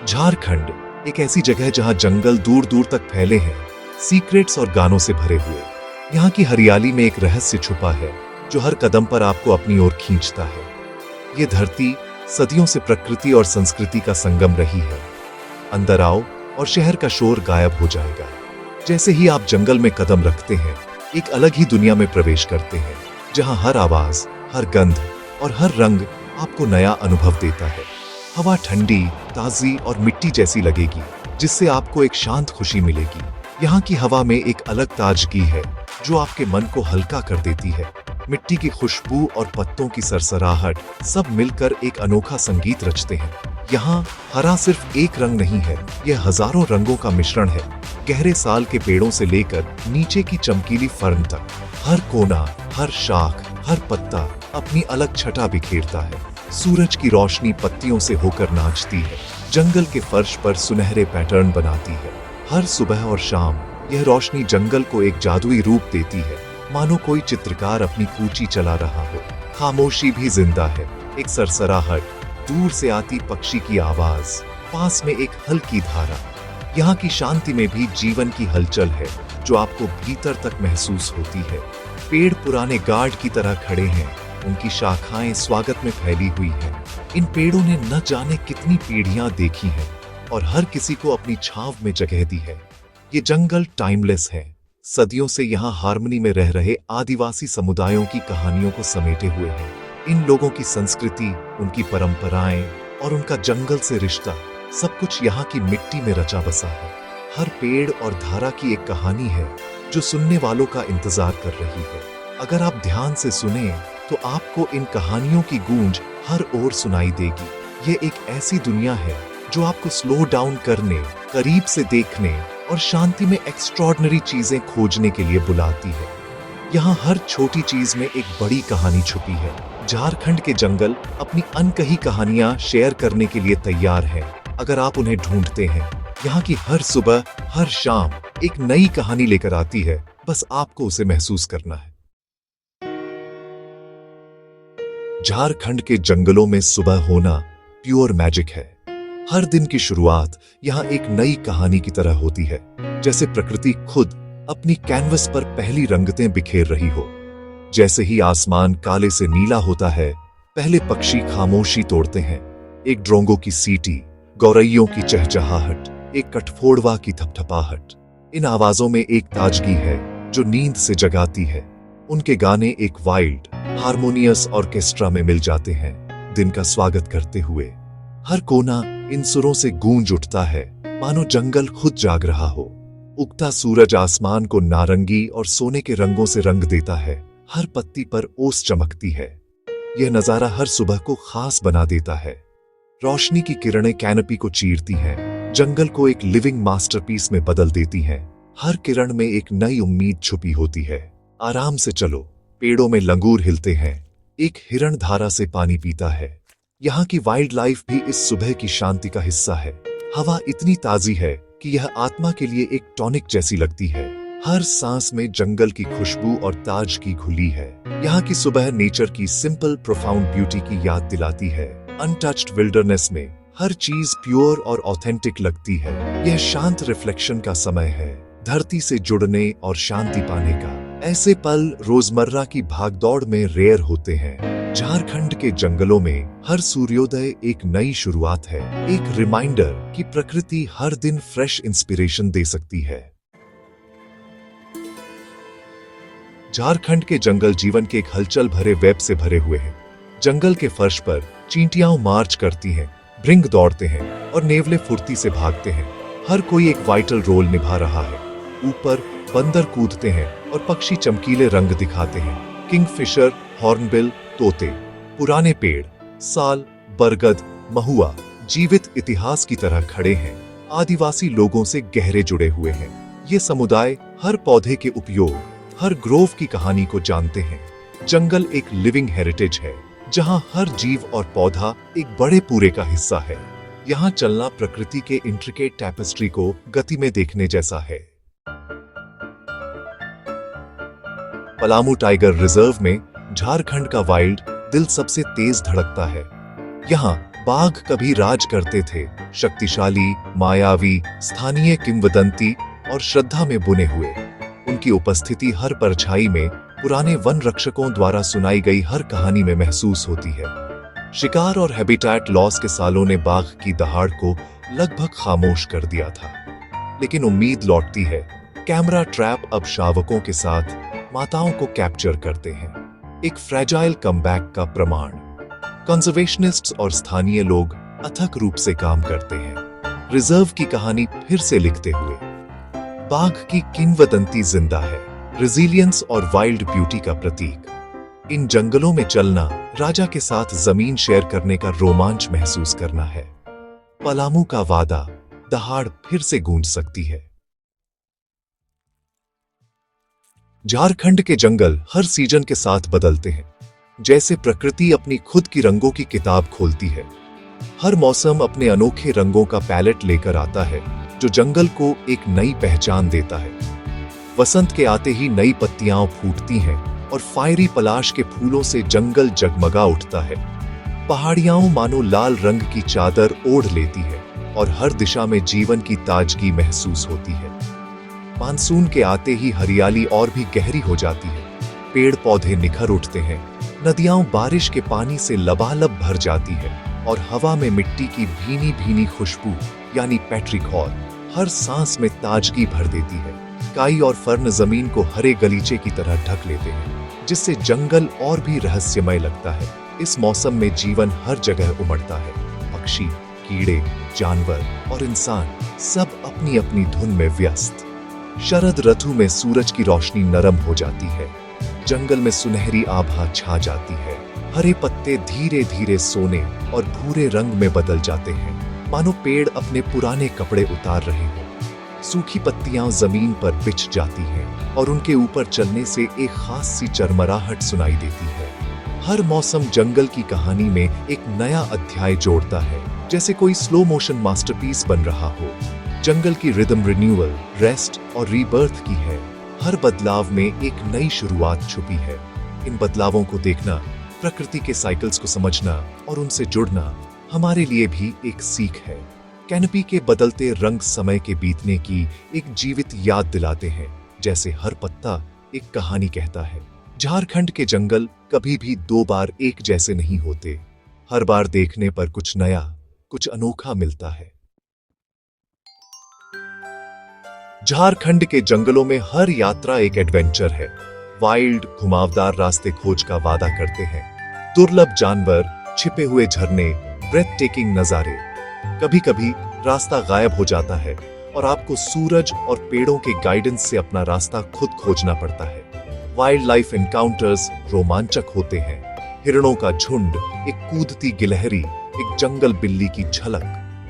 झारखंड एक ऐसी जगह है जहां जंगल दूर दूर तक फैले हैं, सीक्रेट्स और गानों से भरे हुए। यहाँ की हरियाली में एक रहस्य छुपा है जो हर कदम पर आपको अपनी ओर खींचता है। ये धरती सदियों से प्रकृति और संस्कृति का संगम रही है। अंदर आओ और शहर का शोर गायब हो जाएगा। जैसे ही आप जंगल में कदम रखते हैं, एक अलग ही दुनिया में प्रवेश करते हैं, जहां हर आवाज, हर गंध और हर रंग आपको नया अनुभव देता है। हवा ठंडी, ताजी और मिट्टी जैसी लगेगी, जिससे आपको एक शांत खुशी मिलेगी। यहाँ की हवा में एक अलग ताजगी है जो आपके मन को हल्का कर देती है। मिट्टी की खुशबू और पत्तों की सरसराहट सब मिलकर एक अनोखा संगीत रचते हैं। यहाँ हरा सिर्फ एक रंग नहीं है, यह हजारों रंगों का मिश्रण है। गहरे साल के पेड़ों से लेकर नीचे की चमकीली फर्न तक, हर कोना, हर शाख, हर पत्ता अपनी अलग छटा बिखेरता है। सूरज की रोशनी पत्तियों से होकर नाचती है, जंगल के फर्श पर सुनहरे पैटर्न बनाती है। हर सुबह और शाम यह रोशनी जंगल को एक जादुई रूप देती है, मानो कोई चित्रकार अपनी कूची चला रहा हो। खामोशी भी जिंदा है, एक सरसराहट, दूर से आती पक्षी की आवाज, पास में एक हल्की धारा। यहाँ की शांति में भी जीवन की हलचल है जो आपको भीतर तक महसूस होती है। पेड़ पुराने गार्ड की तरह खड़े हैं, उनकी शाखाएं स्वागत में फैली हुई हैं। इन पेड़ों ने न जाने कितनी पीढ़ियां देखी हैं और हर किसी को अपनी छांव में जगह दी है। ये जंगल टाइमलेस है, सदियों से यहाँ हार्मनी में रह रहे आदिवासी समुदायों की कहानियों को समेटे हुए है। इन लोगों की संस्कृति, उनकी परंपराएं और उनका जंगल से रिश्ता, सब कुछ यहाँ की मिट्टी में रचा बसा है। हर पेड़ और धारा की एक कहानी है जो सुनने वालों का इंतजार कर रही है। अगर आप ध्यान से सुने तो आपको इन कहानियों की गूंज हर ओर सुनाई देगी। ये एक ऐसी दुनिया है जो आपको स्लो डाउन करने, करीब से देखने और शांति में एक्स्ट्रॉर्डिनरी चीजें खोजने के लिए बुलाती है। यहाँ हर छोटी चीज में एक बड़ी कहानी छुपी है। झारखंड के जंगल अपनी अनकही कहानियां शेयर करने के लिए तैयार हैं। अगर आप उन्हें ढूंढते हैं, यहाँ की हर सुबह, हर शाम एक नई कहानी लेकर आती है, बस आपको उसे महसूस करना है। झारखंड के जंगलों में सुबह होना प्योर मैजिक है। हर दिन की शुरुआत यहाँ एक नई कहानी की तरह होती है, जैसे प्रकृति खुद अपनी कैनवस पर पहली रंगतें बिखेर रही हो। जैसे ही आसमान काले से नीला होता है, पहले पक्षी खामोशी तोड़ते हैं। एक ड्रोंगो की सीटी, गौरैयों की चहचहाहट, एक कठफोड़वा की थपथपाहट। इन आवाजों में एक ताजगी है जो नींद से जगाती है। उनके गाने एक वाइल्ड, हार्मोनियस ऑर्केस्ट्रा में मिल जाते हैं, दिन का स्वागत करते हुए। हर कोना इन सुरों से गूंज उठता है, मानो जंगल खुद जाग रहा हो। उगता सूरज आसमान को नारंगी और सोने के रंगों से रंग देता है। हर पत्ती पर ओस चमकती है। यह नजारा हर सुबह को खास बना देता है। रोशनी की किरणें कैनपी को चीरती हैं, जंगल को एक लिविंग मास्टरपीस में बदल देती हैं। हर किरण में एक नई उम्मीद छुपी होती है। आराम से चलो, पेड़ों में लंगूर हिलते हैं, एक हिरण धारा से पानी पीता है। यहाँ की वाइल्ड लाइफ भी इस सुबह की शांति का हिस्सा है। हवा इतनी ताजी है कि यह आत्मा के लिए एक टॉनिक जैसी लगती है। हर सांस में जंगल की खुशबू और ताजगी घुली है। यहाँ की सुबह नेचर की सिंपल प्रोफाउंड ब्यूटी की याद दिलाती है। अनटच्ड विल्डरनेस में हर चीज प्योर और ऑथेंटिक लगती है। यह शांत रिफ्लेक्शन का समय है, धरती से जुड़ने और शांति पाने का। ऐसे पल रोजमर्रा की भागदौड़ में रेयर होते हैं। झारखंड के जंगलों में हर सूर्योदय एक नई शुरुआत है, एक रिमाइंडर कि प्रकृति हर दिन फ्रेश इंस्पिरेशन दे सकती है। झारखंड के जंगल जीवन के एक हलचल भरे वेब से भरे हुए हैं। जंगल के फर्श पर चींटियां मार्च करती हैं, भृंग दौड़ते हैं और नेवले फुर्ती से भागते हैं। हर कोई एक वाइटल रोल निभा रहा है। ऊपर बंदर कूदते हैं और पक्षी चमकीले रंग दिखाते हैं। किंगफिशर, हॉर्नबिल, तोते। पुराने पेड़, साल, बरगद, महुआ जीवित इतिहास की तरह खड़े हैं, आदिवासी लोगों से गहरे जुड़े हुए हैं। ये समुदाय हर पौधे के उपयोग, हर ग्रोव की कहानी को जानते हैं। जंगल एक लिविंग हेरिटेज है, जहां हर जीव और पौधा एक बड़े पूरे का हिस्सा है। यहाँ चलना प्रकृति के इंट्रिकेट टैपेस्ट्री को गति में देखने जैसा है। पलामू टाइगर रिजर्व में झारखंड का वाइल्ड दिल सबसे तेज धड़कता है। यहाँ बाघ कभी राज करते थे, शक्तिशाली, मायावी, स्थानीय किंवदंती और श्रद्धा में बुने हुए। उनकी उपस्थिति हर परछाई में, पुराने वन रक्षकों द्वारा सुनाई गई हर कहानी में महसूस होती है। शिकार और हैबिटेट लॉस के सालों ने बाघ की दहाड़ को लगभग खामोश कर दिया था, लेकिन उम्मीद लौटती है। कैमरा ट्रैप अब शावकों के साथ माताओं को कैप्चर करते हैं, एक फ्रेजाइल कमबैक का प्रमाण। कंजर्वेशनिस्ट्स और स्थानीय लोग अथक रूप से काम करते हैं, रिजर्व की कहानी फिर से लिखते हुए। बाघ की किंवदंती जिंदा है, रेजिलियंस और वाइल्ड ब्यूटी का प्रतीक। इन जंगलों में चलना, राजा के साथ जमीन शेयर करने का रोमांच महसूस करना है। पलामू का वादा, दहाड़ फिर से गूंज सकती है। झारखंड के जंगल हर सीजन के साथ बदलते हैं, जैसे प्रकृति अपनी खुद की रंगों की किताब खोलती है। हर मौसम अपने अनोखे रंगों का पैलेट लेकर आता है, जो जंगल को एक नई पहचान देता है। वसंत के आते ही नई पत्तियां फूटती हैं और फायरी पलाश के फूलों से जंगल जगमगा उठता है। पहाड़ियां मानो लाल रंग की चादर ओढ़ लेती है और हर दिशा में जीवन की ताजगी महसूस होती है। मानसून के आते ही हरियाली और भी गहरी हो जाती है, पेड़ पौधे निखर उठते हैं, नदियां बारिश के पानी से लबालब भर जाती है और हवा में मिट्टी की भीनी भीनी खुशबू यानी पेट्रिकॉल हर सांस में ताजगी भर देती है। काई और फर्न जमीन को हरे गलीचे की तरह ढक लेते हैं, जिससे जंगल और भी रहस्यमय लगता है। इस मौसम में जीवन हर जगह उमड़ता है। पक्षी, कीड़े, जानवर और इंसान सब अपनी अपनी धुन में व्यस्त। शरद ऋतु में सूरज की रोशनी नरम हो जाती है, जंगल में सुनहरी आभा छा जाती है। हरे पत्ते धीरे धीरे सोने और भूरे रंग में बदल जाते हैं, मानो पेड़ अपने पुराने कपड़े उतार रहे हों। सूखी पत्तियां जमीन पर बिछ जाती हैं और उनके ऊपर चलने से एक खास सी चरमराहट सुनाई देती है। हर मौसम जंगल की कहानी में एक नया अध्याय जोड़ता है, जैसे कोई स्लो मोशन मास्टरपीस बन रहा हो। जंगल की रिदम रिन्यूअल, रेस्ट और रीबर्थ की है। हर बदलाव में एक नई शुरुआत छुपी है। इन बदलावों को देखना, प्रकृति के साइकिल्स को समझना और उनसे जुड़ना हमारे लिए भी एक सीख है। कैनपी के बदलते रंग समय के बीतने की एक जीवित याद दिलाते हैं, जैसे हर पत्ता एक कहानी कहता है। झारखंड के जंगल कभी भी दो बार एक जैसे नहीं होते। हर बार देखने पर कुछ नया, कुछ अनोखा मिलता है। झारखंड के जंगलों में हर यात्रा एक एडवेंचर है। वाइल्ड, घुमावदार रास्ते खोज का वादा करते हैं। दुर्लभ जानवर, छिपे हुए झरने, ब्रेथ टेकिंग नजारे। कभी कभी रास्ता गायब हो जाता है और आपको सूरज और पेड़ों के गाइडेंस से अपना रास्ता खुद खोजना पड़ता है। वाइल्ड लाइफ एनकाउंटर्स रोमांचक होते हैं। हिरणों का झुंड, एक कूदती गिलहरी, एक जंगल बिल्ली की झलक।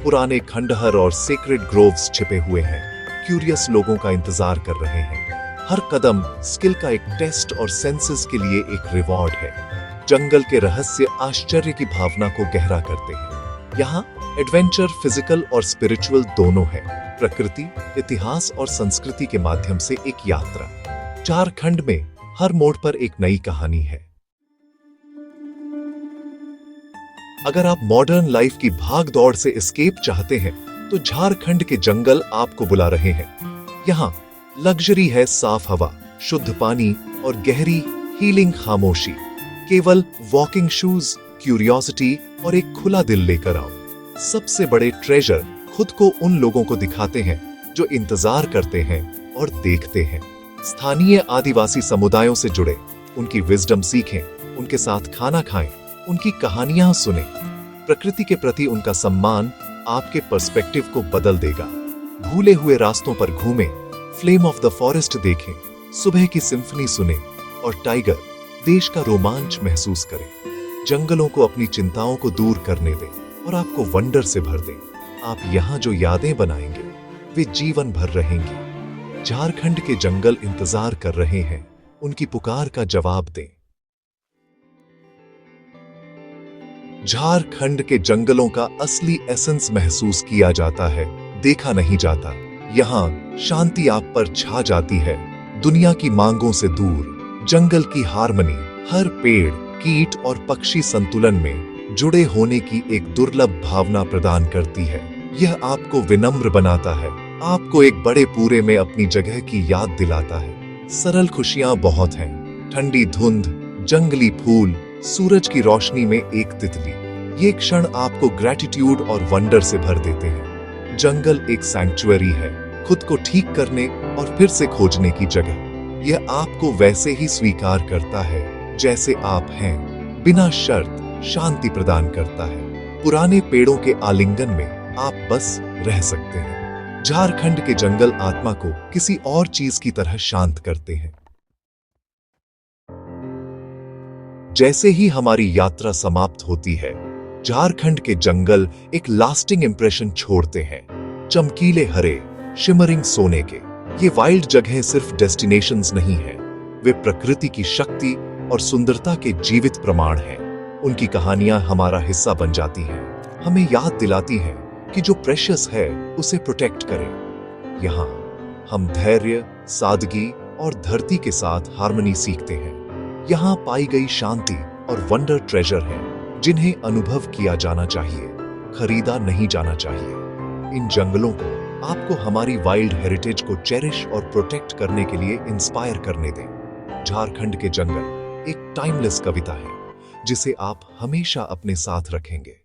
पुराने खंडहर और सेक्रेड ग्रोव्स छिपे हुए हैं, क्यूरियस लोगों का इंतजार कर रहे हैं। हर कदम स्किल का एक टेस्ट और सेंसेस के लिए एक रिवॉर्ड है। जंगल के रहस्य आश्चर्य की भावना को गहरा करते हैं। यहाँ एडवेंचर फिजिकल और स्पिरिचुअल दोनों है। प्रकृति, इतिहास और संस्कृति के माध्यम से एक यात्रा। झारखंड में हर मोड़ पर एक नई कहानी है। अगर आप मॉडर्न लाइफ की भाग दौड़ से एस्केप चाहते हैं, तो झारखंड के जंगल आपको बुला रहे हैं। यहाँ लग्जरी है साफ हवा, शुद्ध पानी और गहरी हीलिंग खामोशी। केवल वॉकिंग शूज, क्यूरियोसिटी और एक खुला दिल लेकर आओ। सबसे बड़े ट्रेजर खुद को उन लोगों को दिखाते हैं जो इंतजार करते हैं और देखते हैं। स्थानीय आदिवासी समुदायों से जुड़े, उनकी विजडम सीखें, उनके साथ खाना खाएं, उनकी कहानियां सुनें। प्रकृति के प्रति उनका सम्मान आपके पर्सपेक्टिव को बदल देगा। भूले हुए रास्तों पर घूमें, फ्लेम ऑफ द फॉरेस्ट देखें, सुबह की सिम्फनी सुने और टाइगर, देश का रोमांच महसूस करें। जंगलों को अपनी चिंताओं को दूर करने दें और आपको वंडर से भर दें। आप यहाँ जो यादें बनाएंगे, वे जीवन भर रहेंगी। झारखंड के जंगल इंतजार कर रहे हैं, उनकी पुकार का जवाब दें। झारखंड के जंगलों का असली एसेंस महसूस किया जाता है, देखा नहीं जाता। यहाँ शांति आप पर छा जाती है, दुनिया की मांगों से दूर। जंगल की हार्मनी, हर पेड़, कीट और पक्षी संतुलन में, जुड़े होने की एक दुर्लभ भावना प्रदान करती है। यह आपको विनम्र बनाता है, आपको एक बड़े पूरे में अपनी जगह की याद दिलाता है। सरल खुशियां बहुत हैं, ठंडी धुंध, जंगली फूल, सूरज की रोशनी में एक तितली, ये क्षण आपको ग्रैटिट्यूड और वंडर से भर देते हैं। जंगल एक सैंक्चुअरी है, खुद को ठीक करने और फिर से खोजने की जगह। यह आपको वैसे ही स्वीकार करता है जैसे आप हैं, बिना शर्त शांति प्रदान करता है। पुराने पेड़ों के आलिंगन में आप बस रह सकते हैं। झारखंड के जंगल आत्मा को किसी और चीज की तरह शांत करते हैं। जैसे ही हमारी यात्रा समाप्त होती है, झारखंड के जंगल एक लास्टिंग इंप्रेशन छोड़ते हैं। चमकीले हरे, शिमरिंग सोने के ये वाइल्ड जगहें सिर्फ डेस्टिनेशंस नहीं हैं, वे प्रकृति की शक्ति और सुंदरता के जीवित प्रमाण हैं। उनकी कहानियां हमारा हिस्सा बन जाती हैं, हमें याद दिलाती हैं कि जो प्रेशियस है उसे प्रोटेक्ट करें। यहाँ हम धैर्य, सादगी और धरती के साथ हार्मनी सीखते हैं। यहाँ पाई गई शांति और वंडर ट्रेजर हैं, जिन्हें अनुभव किया जाना चाहिए, खरीदा नहीं जाना चाहिए। इन जंगलों को आपको हमारी वाइल्ड हेरिटेज को चेरिश और प्रोटेक्ट करने के लिए इंस्पायर करने दें। झारखंड के जंगल एक टाइमलेस कविता है, जिसे आप हमेशा अपने साथ रखेंगे।